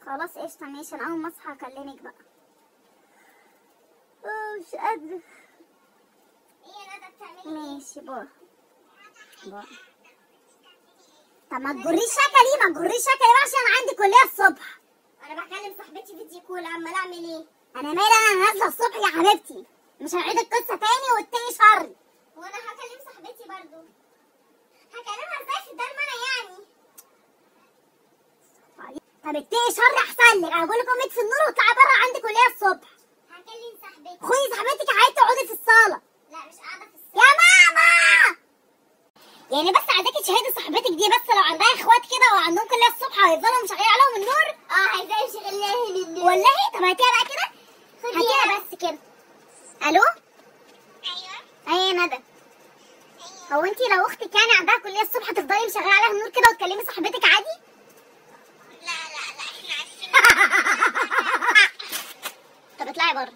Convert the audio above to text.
خلاص قشطة ماشي، انا اول ما اصحى هكلمك بقى. مش قادرة. ايه يا ندى بتعملي ايه؟ ماشي باي باي. طب ما تجريش شكلي، ما تجريش شكلي بقى عشان عندي كلية الصبح. انا بكلم صاحبتي فيديو كول، عمال اعمل ايه؟ انا مالي، انا نازلة الصبح يا حبيبتي، مش هنعيد القصة تاني والتاني شر. وانا هكلم صاحبتي برضو. هكلمها ازاي في الضلمه انا يعني؟ طب التاني شر احسن لك، انا بقول لك قومي في النور واطلعي بره، عندي كلية الصبح. هكلم صاحبتي. خدي صاحبتك يا حبيبتي تقعدي في الصالة. لا مش قاعده في الصالة. يا ماما يعني بس عايزاكي تشهدي صاحبتك دي، بس لو عندها اخوات كده وعندهم كلية الصبح هيفضلوا مشغلين عليهم النور. عايزاه يشغلها لي النور. والله طب هاتيها بقى كده، هاتيها بس كده. الو. ايوه. ايه يا ندى، هو انتي لو اختك يعني عندها كلية الصبح هتفضلي مشغلة عليها النور كده وتكلمي صاحبتك عادي؟ لا احنا عارفين. طب اطلعي بره.